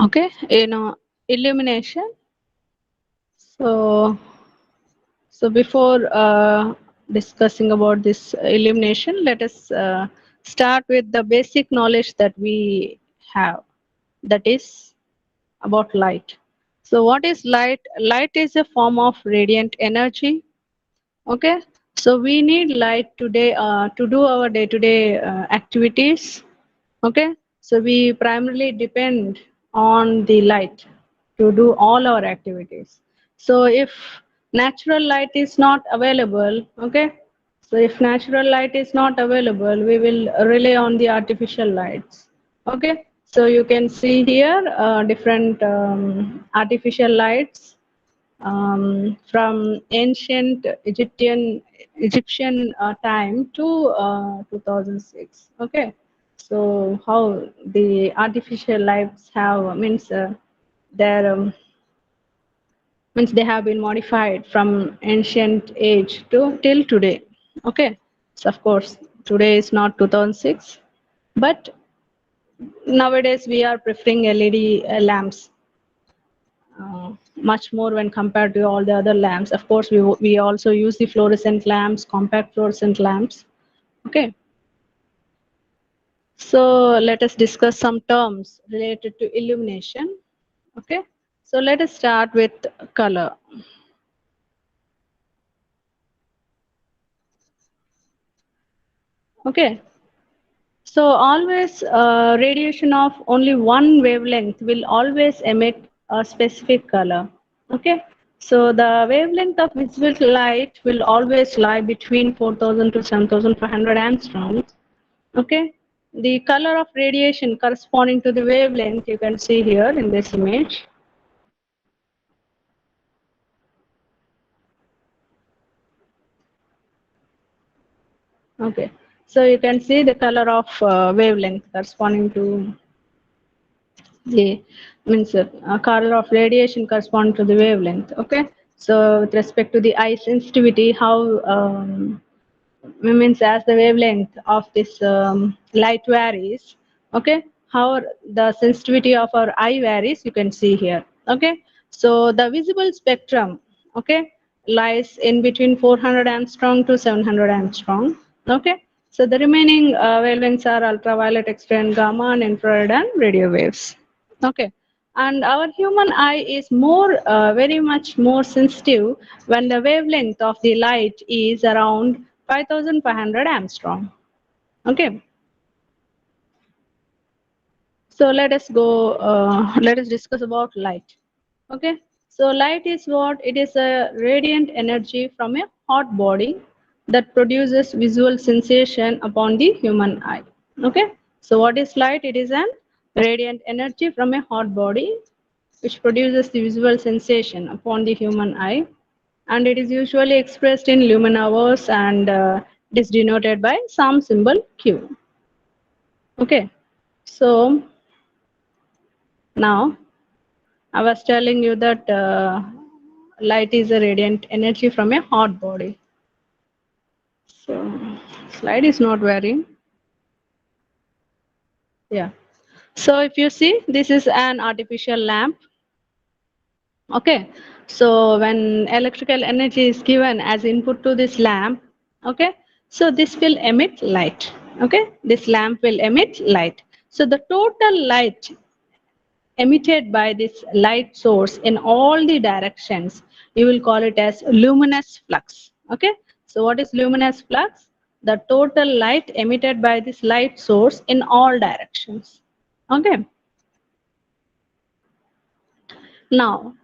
Okay, illumination. So, so before discussing about this illumination, let us start with the basic knowledge that we have. That is about light. So, what is light? Light is a form of radiant energy. Okay, so we need light today to do our day-to-day activities. Okay, so we primarily depend on the light to do all our activities. So if natural light is not available, okay, so if natural light is not available, we will rely on the artificial lights. Okay, so you can see here different artificial lights from ancient Egyptian time to 2006. Okay, so how the artificial lights have their means they have been modified from ancient age to till today. Okay, so of course today is not 2006, but nowadays we are preferring LED lamps much more when compared to all the other lamps. Of course, we also use the fluorescent lamps, compact fluorescent lamps. Okay, so let us discuss some terms related to illumination. Okay, so let us start with color. Okay, so always radiation of only one wavelength will always emit a specific color. Okay, so the wavelength of visible light will always lie between 4,000 to 7,500 angstroms. Okay, the color of radiation corresponding to the wavelength you can see here in this image. Okay, so you can see the color of wavelength corresponding to the color of radiation corresponding to the wavelength. Okay, so with respect to the eye sensitivity, how means as the wavelength of this light varies, okay, how the sensitivity of our eye varies, you can see here. Okay, so the visible spectrum, okay, lies in between 400 angstrom to 700 angstrom. Okay, so the remaining wavelengths are ultraviolet, X-ray and gamma, and infrared and radio waves. Okay, and our human eye is more very much more sensitive when the wavelength of the light is around 5500 angstrom. Okay, so let us discuss about light. Okay, so light is what? It is a radiant energy from a hot body that produces visual sensation upon the human eye. Okay, so what is light? It is an radiant energy from a hot body which produces the visual sensation upon the human eye, and it is usually expressed in luminohrs, and it is denoted by some symbol Q. Okay, so now I was telling you that light is a radiant energy from a hot body. So slide is not very, yeah. So if you see, this is an artificial lamp. Okay, so when electrical energy is given as input to this lamp, okay, so this will emit light. Okay, this lamp will emit light. So the total light emitted by this light source in all the directions, you will call it as luminous flux. Okay, so what is luminous flux? The total light emitted by this light source in all directions. Okay, now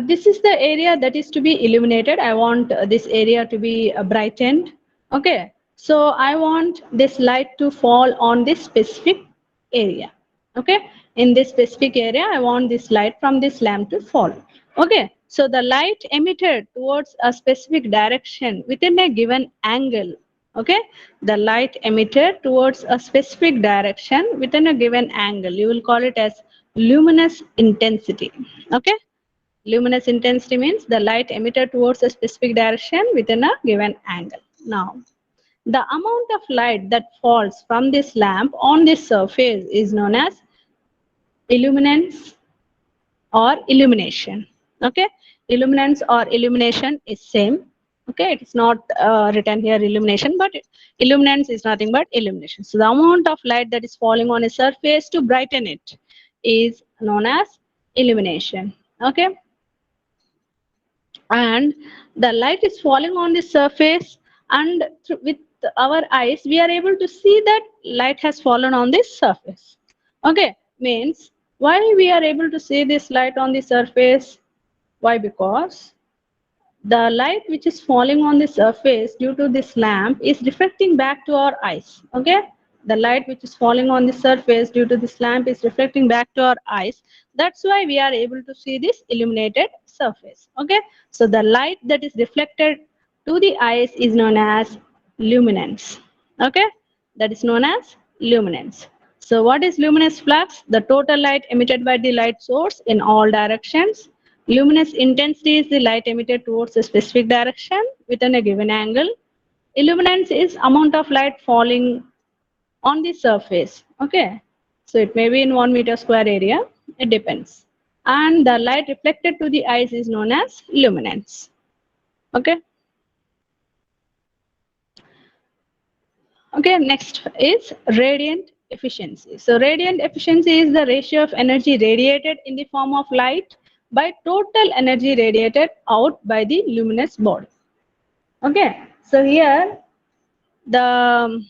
this is the area that is to be illuminated. I want this area to be brightened. Okay, so I want this light to fall on this specific area. Okay, in this specific area I want this light from this lamp to fall. Okay, so the light emitted towards a specific direction within a given angle. Okay, the light emitted towards a specific direction within a given angle, you will call it as luminous intensity. Okay, luminous intensity means the light emitted towards a specific direction within a given angle. Now the amount of light that falls from this lamp on this surface is known as illuminance or illumination. Okay, illuminance or illumination is same. Okay, it's not written here illumination, but illuminance is nothing but illumination. So the amount of light that is falling on a surface to brighten it is known as illumination. Okay, and the light is falling on the surface, and with our eyes we are able to see that light has fallen on this surface. Okay, means why we are able to see this light on the surface? Why? Because the light which is falling on the surface due to this lamp is reflecting back to our eyes. Okay, the light which is falling on the surface due to this lamp is reflecting back to our eyes. That's why we are able to see this illuminated surface. Okay, so the light that is reflected to the eyes is known as luminance. Okay, that is known as luminance. So what is luminous flux? The total light emitted by the light source in all directions. Luminous intensity is the light emitted towards a specific direction within a given angle. Illuminance is amount of light falling on the surface. Okay, so it may be in 1 meter square area. It depends. And the light reflected to the eyes is known as luminance. Okay. Okay, next is radiant efficiency. So radiant efficiency is the ratio of energy radiated in the form of light by total energy radiated out by the luminous body. Okay, so here the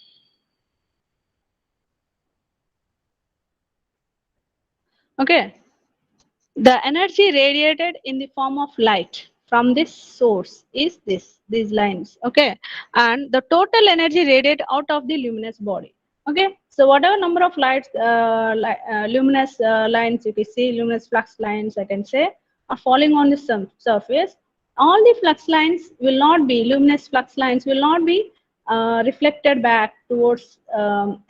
the energy radiated in the form of light from this source is these lines. Okay, and the total energy radiated out of the luminous body. Okay, so whatever number of lights luminous lines you can see, luminous flux lines I can say, are falling on the surface, all the flux lines will not be, luminous flux lines will not be reflected back towards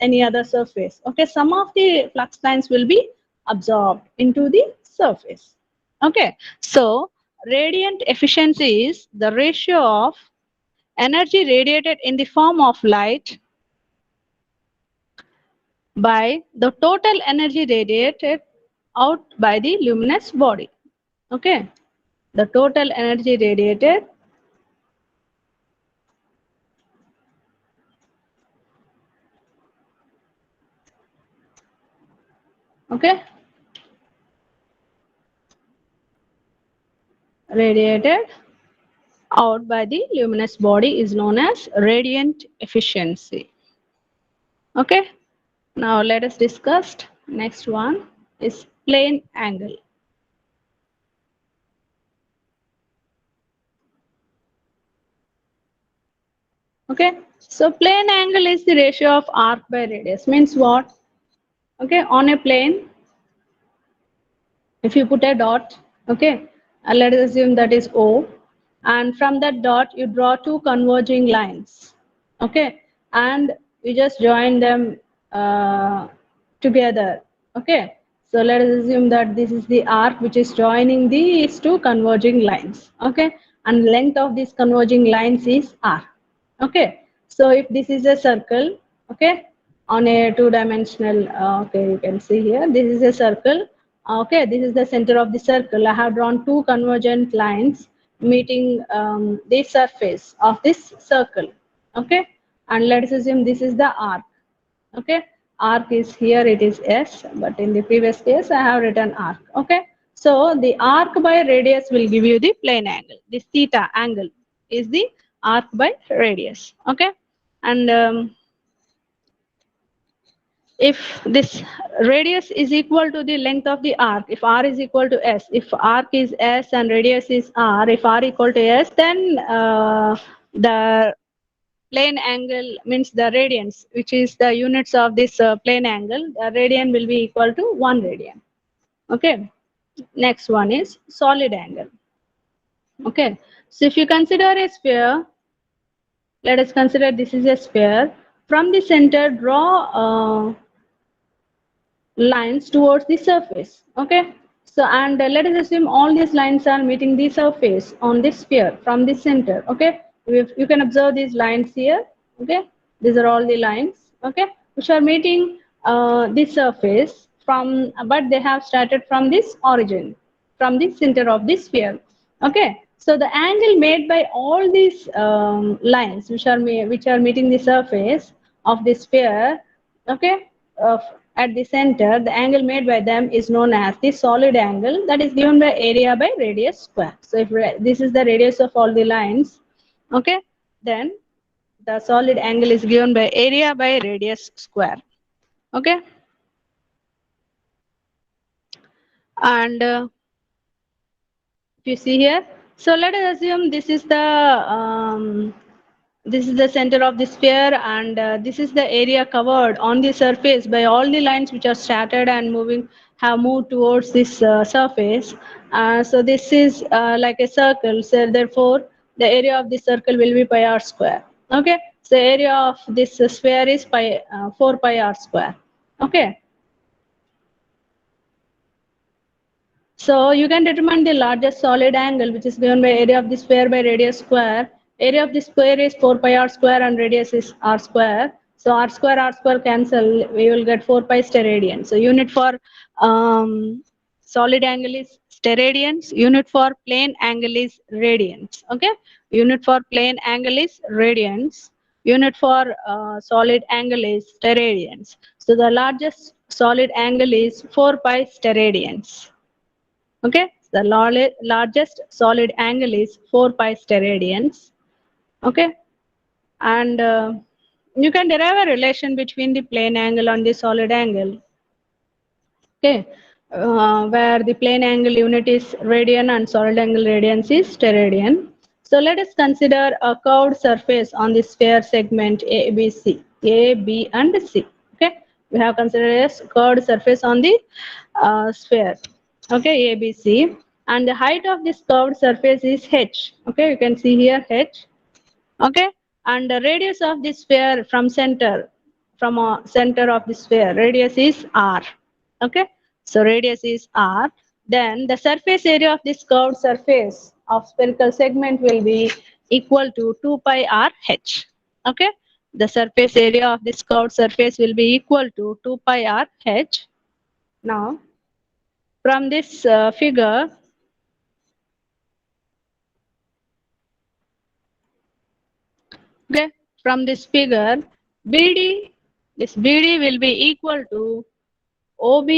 any other surface. Okay, some of the flux lines will be absorbed into the surface. Okay, so radiant efficiency is the ratio of energy radiated in the form of light by the total energy radiated out by the luminous body. Okay, the total energy radiated okay radiated out by the luminous body is known as radiant efficiency. Okay, now let us discuss next one is plane angle. Okay, so plane angle is the ratio of arc by radius. Means what? Okay, on a plane, if you put a dot, okay, let us assume that is O, and from that dot you draw two converging lines. Okay, and you just join them together. Okay, so let us assume that this is the arc which is joining these two converging lines. Okay, and length of these converging lines is r. Okay, so if this is a circle, okay, on a two-dimensional, okay, you can see here, this is a circle. Okay, this is the center of the circle. I have drawn two convergent lines meeting the surface of this circle. Okay, and let's assume this is the arc. Okay, arc is here, it is S, but in the previous case I have written arc. Okay, so the arc by radius will give you the plane angle. This theta angle is the arc by radius. Okay, and if this radius is equal to the length of the arc, if r is equal to s, if arc is s and radius is r, if r equal to s, then the plane angle means the radians, which is the units of this plane angle, the radian will be equal to 1 radian. Okay, next one is solid angle. Okay, so if you consider a sphere, let us consider this is a sphere. From the center, draw lines towards the surface. Okay, so and let us assume all these lines are meeting the surface on this sphere from the center. Okay, you can observe these lines here. Okay, these are all the lines, okay, which are meeting the surface from, but they have started from this origin, from the center of the sphere. Okay, so the angle made by all these lines which are meeting the surface of the sphere, okay, at the center, the angle made by them is known as the solid angle, that is given by area by radius square. So if this is the radius of all the lines, okay, then the solid angle is given by area by radius square. Okay, and if you see here, so let us assume this is the center of the sphere, and this is the area covered on the surface by all the lines which are scattered and have moved towards this surface. So this is like a circle, so therefore the area of the circle will be pi r square. Okay, so area of this sphere is 4 pi r square. Okay, so you can determine the largest solid angle, which is given by area of the sphere by radius square. Area of the square is 4 pi r square and radius is r square. So r square cancel, we will get 4 pi steradian. So unit for solid angle is steradians, unit for plane angle is radians. Okay, unit for plane angle is radians, unit for solid angle is steradians. So the largest solid angle is 4 pi steradians. Okay, the largest solid angle is 4 pi steradians. Okay, and you can derive a relation between the plane angle and the solid angle. Okay, where the plane angle unit is radian and solid angle radians is steradian. So let us consider a curved surface on the sphere segment ABC, A, B, and C. Okay, we have considered a curved surface on the sphere. Okay, ABC, and the height of this curved surface is h. Okay, you can see here h. Okay, and the radius of this sphere from a center of the sphere, radius is r. Okay, so radius is r. Then the surface area of this curved surface of spherical segment will be equal to 2 pi r h. Okay, the surface area of this curved surface will be equal to 2 pi r h. Now from this figure, okay, from this figure, BD, this BD will be equal to OB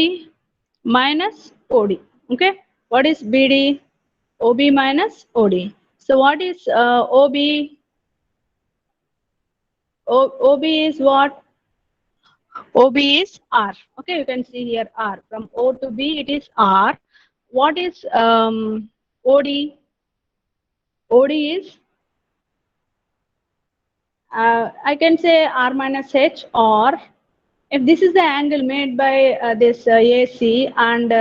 minus OD. Okay, what is BD? OB minus OD. So what is OB? OB is what? OB is R. Okay, you can see here R. From O to B, it is R. What is OD? OD is, I can say R minus H, or if this is the angle made by this AC, and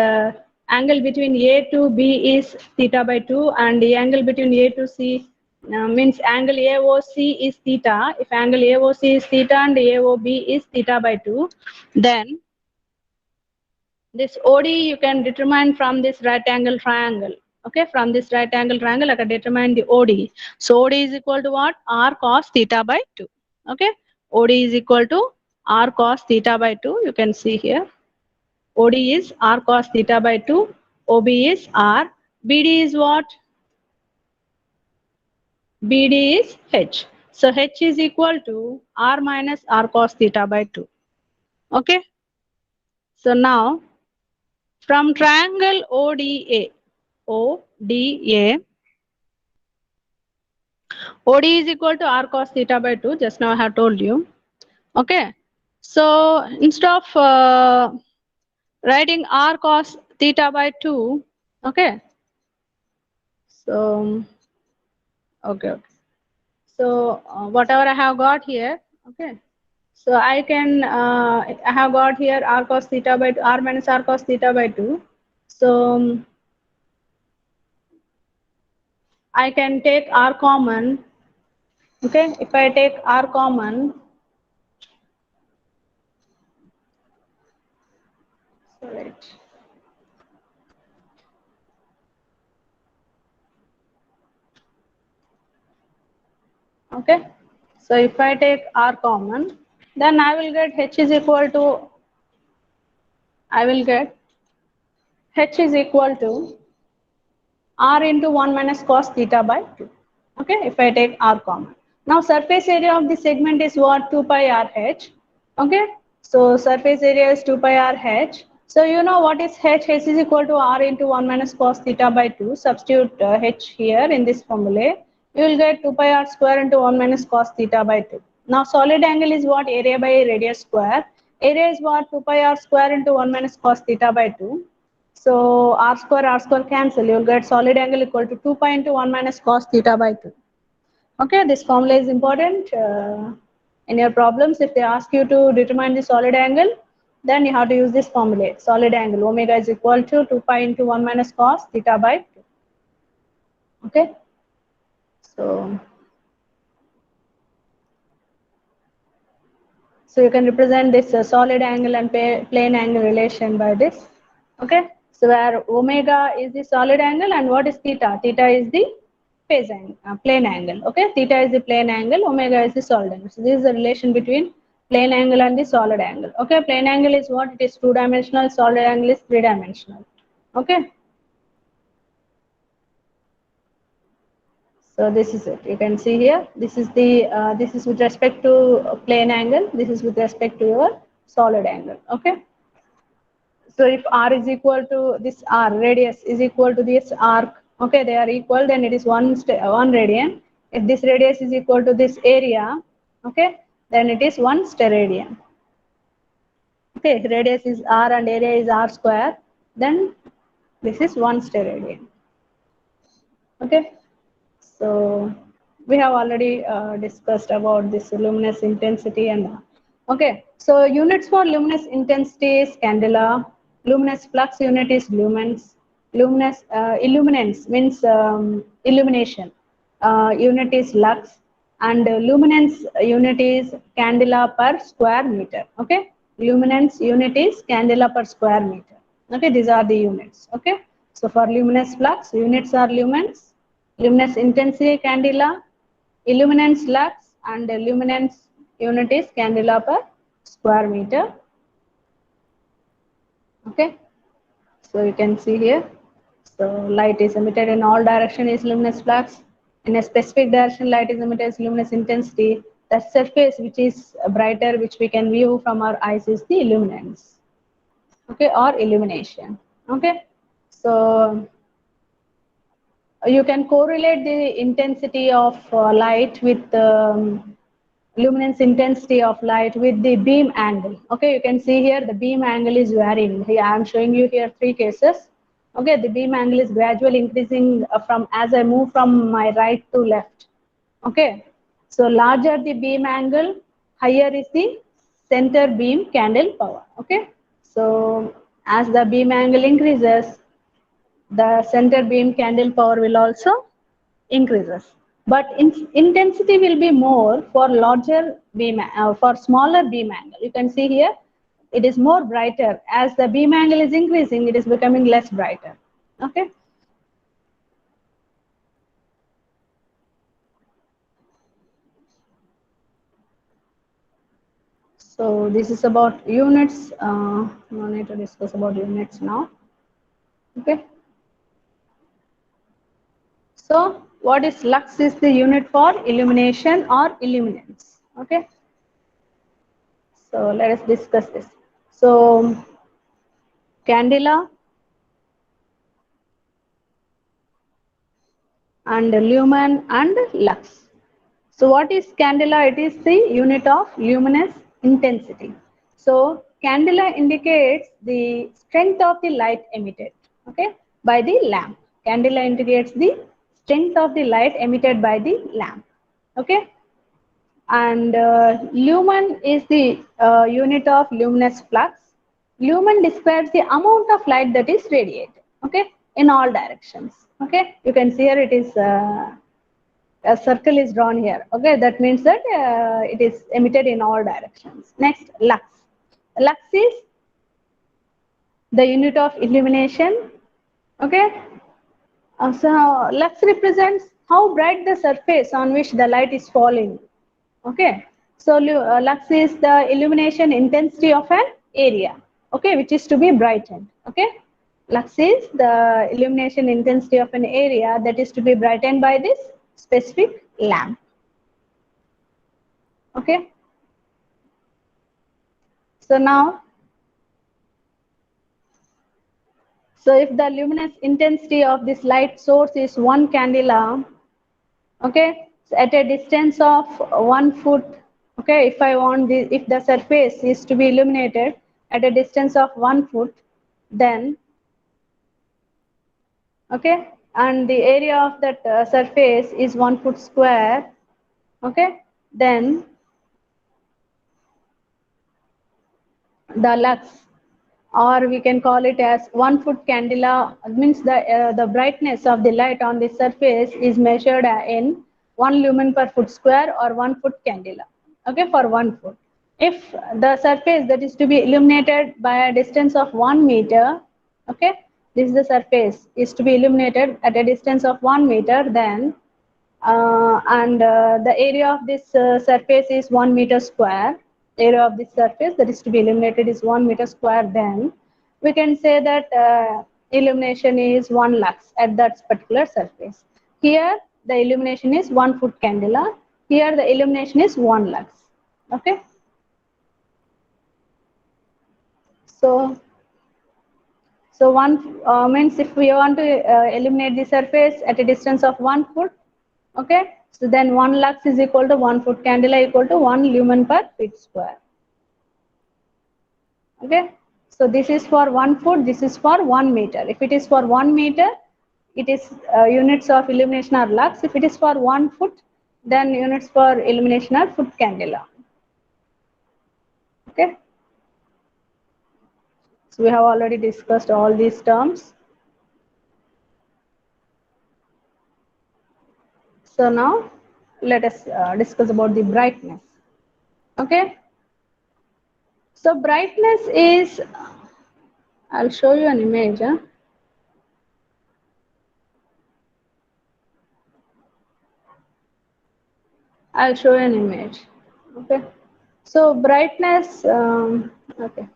angle between A to B is theta by 2, and the angle between A to C means angle AOC is theta. If angle AOC is theta and AOB is theta by 2, then this OD you can determine from this right angle triangle. Okay, from this right angle triangle I can determine the OD. So OD is equal to what? R cos theta by 2. Okay, OD is equal to R cos theta by 2. You can see here. OD is R cos theta by 2. OB is R. BD is what? BD is H. So H is equal to R minus R cos theta by 2. Okay. So now from triangle ODA, ODA, OD is equal to R cos theta by 2. Just now I have told you. Okay. So instead of writing R cos theta by 2, okay. So, okay. So whatever I have got here, okay. So I can, I have got here R cos theta by 2, R minus R cos theta by 2. So I can take R common. Okay, if I take R common, so right. Okay, so if I take R common, then I will get H is equal to I will get H is equal to R into 1 minus cos theta by 2. Okay, if I take R common. Now surface area of the segment is what? 2 pi R H. Okay, so surface area is 2 pi R H. So you know what is H? H is equal to R into 1 minus cos theta by 2. Substitute H here in this formula. You will get 2 pi R square into 1 minus cos theta by 2. Now solid angle is what? Area by radius square. Area is what? 2 pi R square into 1 minus cos theta by 2. So r square cancel. You'll get solid angle equal to 2 pi into 1 minus cos theta by 2. Okay, this formula is important in your problems. If they ask you to determine the solid angle, then you have to use this formula. Solid angle omega is equal to 2 pi into 1 minus cos theta by 2. Okay, so you can represent this solid angle and plane angle relation by this. Okay, so where omega is the solid angle and what is theta? Theta is the phase angle, plane angle. Okay, theta is the plane angle, omega is the solid angle. So this is the relation between plane angle and the solid angle. Okay, plane angle is what? It is two-dimensional. Solid angle is three-dimensional. Okay. So this is it. You can see here. This is the this is with respect to plane angle. This is with respect to your solid angle. Okay. So if r is equal to this r, radius is equal to this arc, okay, they are equal, then it is one radian. If this radius is equal to this area, okay, then it is one steradian. Okay, radius is r and area is r square, then this is one steradian. Okay, so we have already discussed about this luminous intensity and okay, so units for luminous intensity is candela, luminous flux unit is lumens, luminous illuminance means illumination unit is lux, and luminance unit is candela per square meter. Okay, luminance unit is candela per square meter. Okay, these are the units. Okay, so for luminous flux units are lumens, luminous intensity candela, illuminance lux, and luminance unit is candela per square meter. Okay, so you can see here. So light is emitted in all direction is luminous flux. In a specific direction, light is emitted as luminous intensity. The surface which is brighter, which we can view from our eyes, is the illuminance. Okay, or illumination. Okay, so you can correlate the intensity of light with luminance intensity of light with the beam angle. Okay, you can see here the beam angle is varying. Here I am showing you here three cases. Okay, the beam angle is gradually increasing from as I move from my right to left. Okay, so larger the beam angle, higher is the center beam candle power. Okay, so as the beam angle increases, the center beam candle power will also increases, but intensity will be more for larger beam for smaller beam angle. You can see here it is more brighter. As the beam angle is increasing, it is becoming less brighter. Okay, so this is about units. No need to discuss about units now. Okay, so what is lux is the unit for illumination or illuminance. Okay, so let us discuss this. So candela and lumen and lux. So what is candela? It is the unit of luminous intensity. So candela indicates the strength of the light emitted, okay, by the lamp. Candela indicates the strength of the light emitted by the lamp, okay. And lumen is the unit of luminous flux. Lumen describes the amount of light that is radiated, okay, in all directions. Okay, you can see here it is a circle is drawn here. Okay, that means that it is emitted in all directions. Next, lux. Lux is the unit of illumination. Okay, so lux represents how bright the surface on which the light is falling. Okay, so lux is the illumination intensity of an area. okay, which is to be brightened. Okay, lux is the illumination intensity of an area that is to be brightened by this specific lamp. Okay, so now, so if the luminous intensity of this light source is 1 candela, okay, so at a distance of 1 foot, okay, if I want the, if the surface is to be illuminated at a distance of 1 foot, then, okay, and the area of that surface is 1 foot square, okay, then the lux, or we can call it as 1 foot candela, means the brightness of the light on the surface is measured in 1 lumen per foot square or 1 foot candela, okay, for 1 foot. If the surface that is to be illuminated by a distance of 1 meter, okay, this is the surface is to be illuminated at a distance of 1 meter, then and the area of this surface is 1 meter square. Area of this surface that is to be illuminated is 1 meter square. Then we can say that illumination is 1 lux at that particular surface. Here the illumination is 1 foot candela. Here the illumination is 1 lux. Okay. So one means if we want to eliminate the surface at a distance of 1 foot, okay, so then 1 lux is equal to 1 foot candela equal to 1 lumen per feet square. Okay, so this is for 1 foot, this is for 1 meter. If it is for 1 meter, it is units of illumination are lux. If it is for 1 foot, then units for illumination are foot candela. Okay, so we have already discussed all these terms. So now let us discuss about the brightness. Okay, so brightness is, I'll show you an image. Huh? I'll show you an image. Okay, so brightness, okay.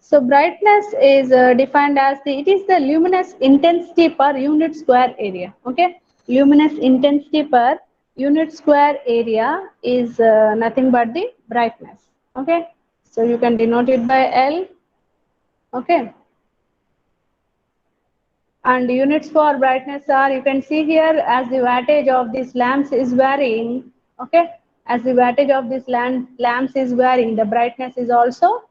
So brightness is defined as it is the luminous intensity per unit square area. Okay, luminous intensity per unit square area is nothing but the brightness. Okay, so you can denote it by L. Okay, and units for brightness are, you can see here, as the wattage of these lamps is varying. Okay, as the wattage of these lamps is varying, the brightness is also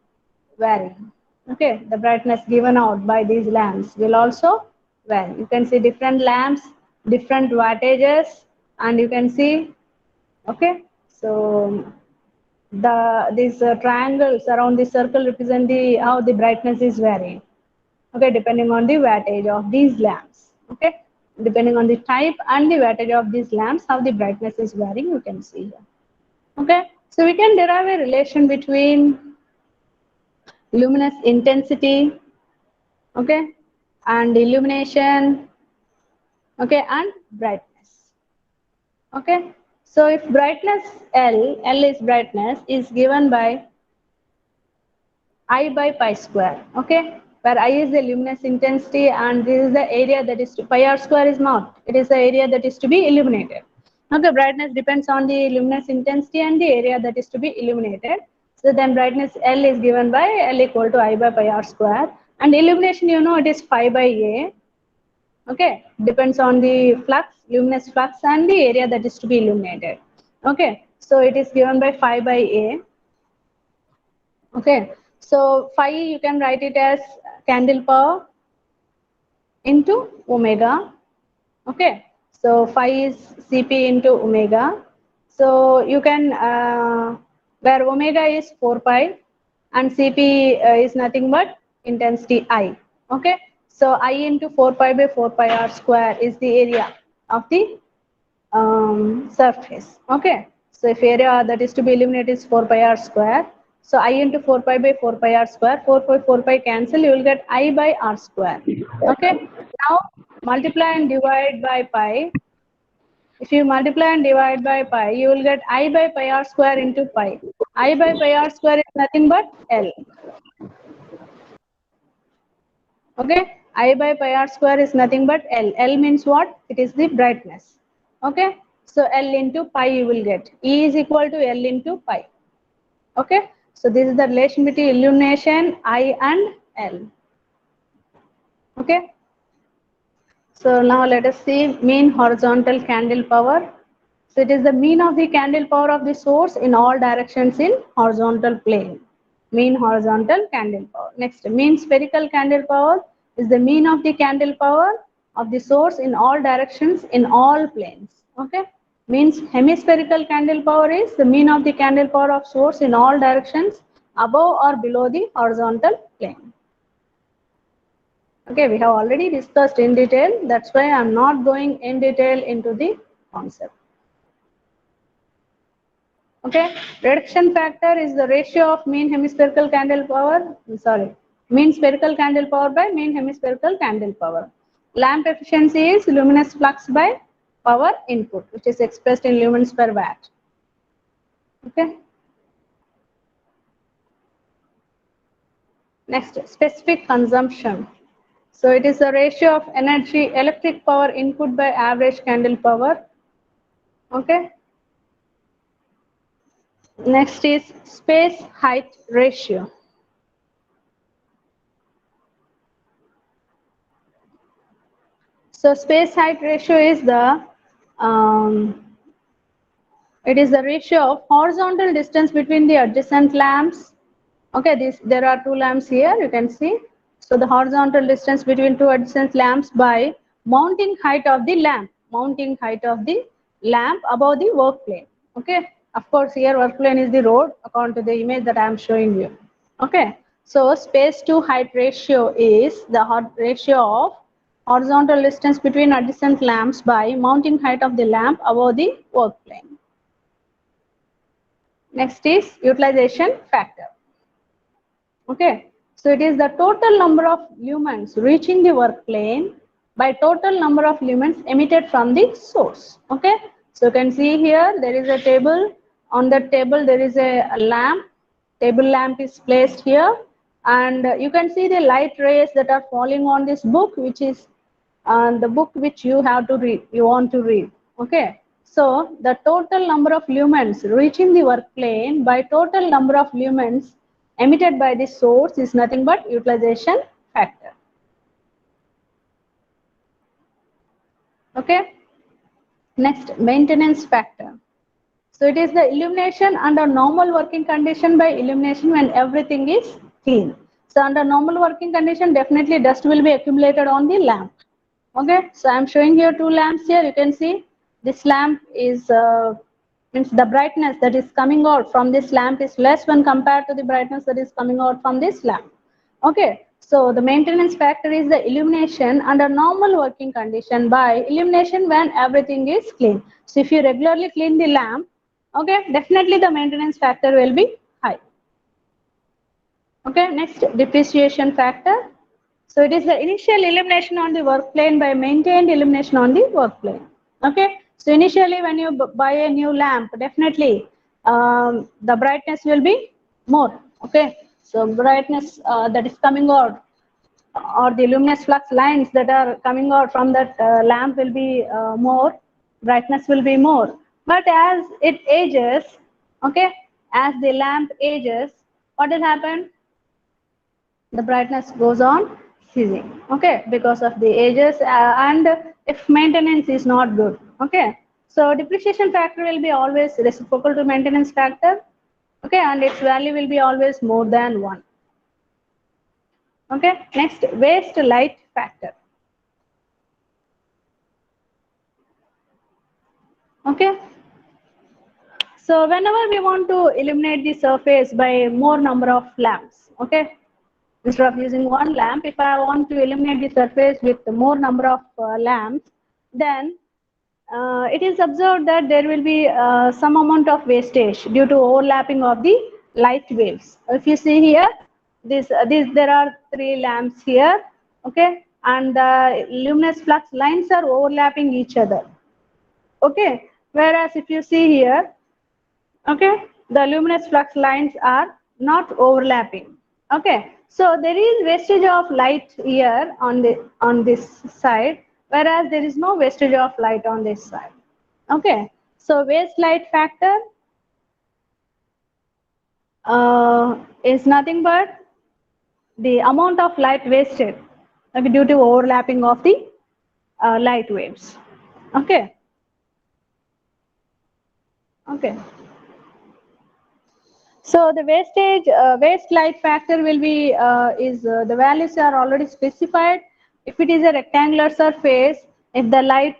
varying. Okay, the brightness given out by these lamps will also vary. You can see different lamps, different wattages, and you can see, okay, so these triangles around the circle represent the how the brightness is varying. Okay, depending on the wattage of these lamps. Okay, depending on the type and the wattage of these lamps, how the brightness is varying, you can see here. Okay, so we can derive a relation between luminous intensity, okay, and illumination, okay, and brightness. Okay, so if brightness L is brightness, is given by I by pi square. Okay, where I is the luminous intensity and this is the area that is to, pi r square is not, it is the area that is to be illuminated. Okay, brightness depends on the luminous intensity and the area that is to be illuminated. So then brightness L is given by L equal to I by pi r square, and illumination, you know, it is phi by A. Okay, depends on the flux, luminous flux, and the area that is to be illuminated. Okay, so it is given by phi by A. Okay, so phi you can write it as candle power into omega. Okay, so phi is Cp into omega. So you can, where omega is 4 pi and Cp is nothing but intensity I. Okay, so I into 4 pi by 4 pi r square is the area of the surface. Okay, so if area that is to be eliminated is 4 pi r square, so I into 4 pi by 4 pi r square, 4 pi cancel, you will get I by r square. Okay, now multiply and divide by pi. If you multiply and divide by pi, you will get I by pi r square into pi. I by pi r square is nothing but L. Okay, I by pi r square is nothing but L. L means what? It is the brightness. Okay, so L into pi you will get. E is equal to L into pi. Okay, so this is the relation between illumination I and L. Okay, so now let us see mean horizontal candle power. So it is the mean of the candle power of the source in all directions in horizontal plane. Mean horizontal candle power. Next, mean spherical candle power is the mean of the candle power of the source in all directions in all planes. Okay. Means hemispherical candle power is the mean of the candle power of source in all directions above or below the horizontal plane. Okay, we have already discussed in detail. That's why I'm not going in detail into the concept. Okay, reduction factor is the ratio of mean hemispherical candle power, mean spherical candle power by mean hemispherical candle power. Lamp efficiency is luminous flux by power input, which is expressed in lumens per watt. Okay. Next, specific consumption. So it is the ratio of energy, electric power input by average candle power. Okay. Next is space height ratio. So space height ratio is it is the ratio of horizontal distance between the adjacent lamps. Okay, there are two lamps here, you can see. So the horizontal distance between two adjacent lamps by mounting height of the lamp, above the work plane. Okay, of course here work plane is the road according to the image that I am showing you. Okay, so space to height ratio is the ratio of horizontal distance between adjacent lamps by mounting height of the lamp above the work plane. Next is utilization factor. Okay, so it is the total number of lumens reaching the work plane by total number of lumens emitted from the source. Okay, so you can see here there is a table. On that table there is a lamp. Table lamp is placed here, and you can see the light rays that are falling on this book, which is the book which you have to read. You want to read. Okay, so the total number of lumens reaching the work plane by total number of lumens emitted by the source is nothing but utilization factor. Okay. Next, maintenance factor. So it is the illumination under normal working condition by illumination when everything is clean. So under normal working condition, definitely dust will be accumulated on the lamp. Okay, so I'm showing you two lamps here. You can see this lamp is means the brightness that is coming out from this lamp is less when compared to the brightness that is coming out from this lamp. Okay, so the maintenance factor is the illumination under normal working condition by illumination when everything is clean. So if you regularly clean the lamp, okay, definitely the maintenance factor will be high. Okay, next, depreciation factor. So it is the initial illumination on the work plane by maintained illumination on the work plane. Okay, so initially when you buy a new lamp, definitely the brightness will be more. Okay, so brightness that is coming out or the luminous flux lines that are coming out from that lamp will be more, brightness will be more. But as it ages, okay, as the lamp ages, what will happen? The brightness goes on ceasing, okay, because of the ages and if maintenance is not good. Okay, so depreciation factor will be always reciprocal to maintenance factor, okay, and its value will be always more than 1. Okay, next, waste light factor. Okay, so whenever we want to illuminate the surface by more number of lamps, okay, instead of using one lamp, if I want to illuminate the surface with more number of lamps, then it is observed that there will be some amount of wastage due to overlapping of the light waves. If you see here, there are 3 lamps here, okay, and the luminous flux lines are overlapping each other. Okay, whereas if you see here, okay, the luminous flux lines are not overlapping. Okay, So there is wastage of light here on this side, whereas there is no wastage of light on this side. Okay, so waste light factor is nothing but the amount of light wasted, okay, due to overlapping of the light waves. Okay. Okay. So the waste light factor will be the values are already specified. If it is a rectangular surface, if the light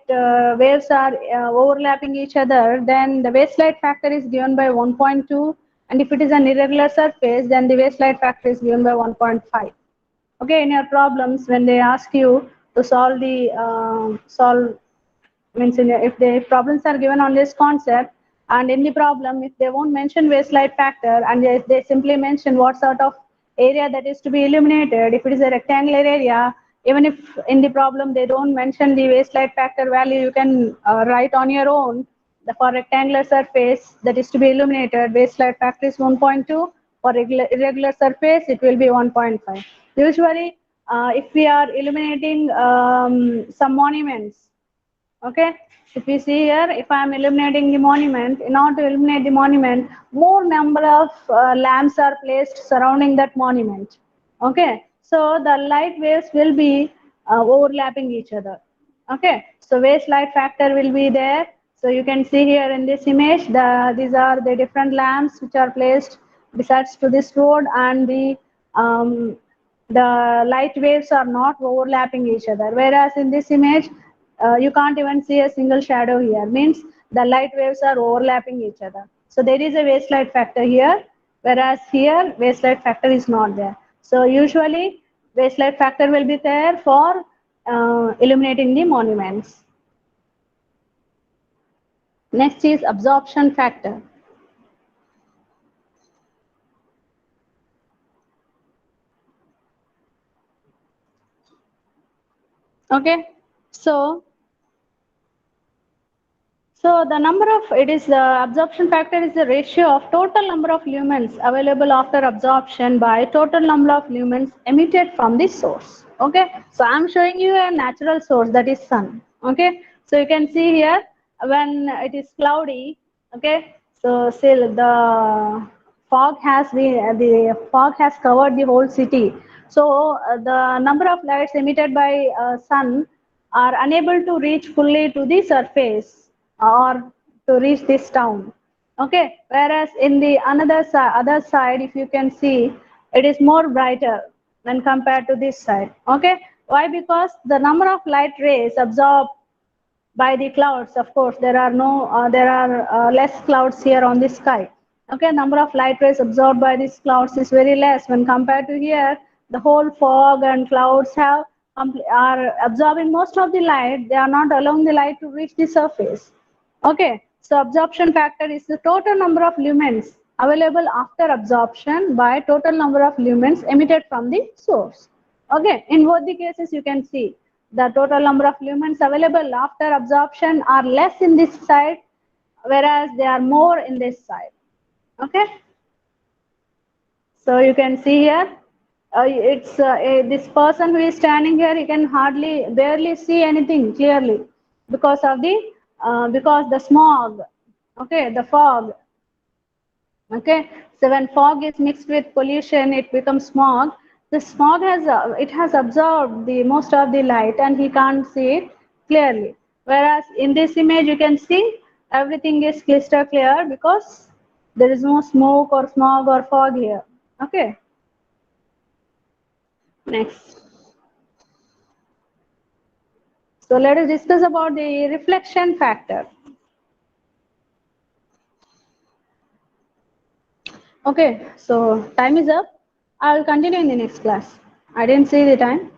waves are overlapping each other, then the waste light factor is given by 1.2, and if it is an irregular surface, then the waste light factor is given by 1.5. Okay, in your problems, when they ask you to solve the means if the problems are given on this concept, and in the problem if they won't mention waste light factor and they simply mention what sort of area that is to be illuminated, if it is a rectangular area, even if in the problem they don't mention the waste light factor value, you can write on your own. For rectangular surface that is to be illuminated, waste light factor is 1.2. For irregular surface it will be 1.5. Usually if we are illuminating some monuments. Okay, if we see here, if I am illuminating the monument, in order to illuminate the monument, more number of lamps are placed surrounding that monument. Okay, so the light waves will be overlapping each other. Okay, so waste light factor will be there. So you can see here in this image, these are the different lamps which are placed besides to this road, and the light waves are not overlapping each other. Whereas in this image, you can't even see a single shadow here, means the light waves are overlapping each other. So there is a waste light factor here, whereas here waste light factor is not there. So usually waste light factor will be there for illuminating the monuments. Next is absorption factor. Okay, so the number of, it is the absorption factor is the ratio of total number of lumens available after absorption by total number of lumens emitted from the source. Okay, so I'm showing you a natural source, that is sun. Okay, so you can see here when it is cloudy. Okay, so still the fog has covered the whole city. So the number of lights emitted by sun are unable to reach fully to the surface or to reach this town. Okay, whereas in the other side, if you can see, it is more brighter when compared to this side. Okay, why? Because the number of light rays absorbed by the clouds, of course there are less clouds here on the sky. Okay, number of light rays absorbed by these clouds is very less when compared to here. The whole fog and clouds are absorbing most of the light. They are not allowing the light to reach the surface. Okay, so absorption factor is the total number of lumens available after absorption by total number of lumens emitted from the source. Okay, in both the cases you can see the total number of lumens available after absorption are less in this side, whereas they are more in this side. Okay, so you can see here, this person who is standing here, he can barely see anything clearly because of the smog. Okay, the fog. Okay, so when fog is mixed with pollution, it becomes smog. The smog it has absorbed the most of the light, and he can't see it clearly. Whereas in this image, you can see everything is crystal clear because there is no smoke or smog or fog here. Okay, next. So let us discuss about the reflection factor. Okay, so time is up. I will continue in the next class. I didn't see the time.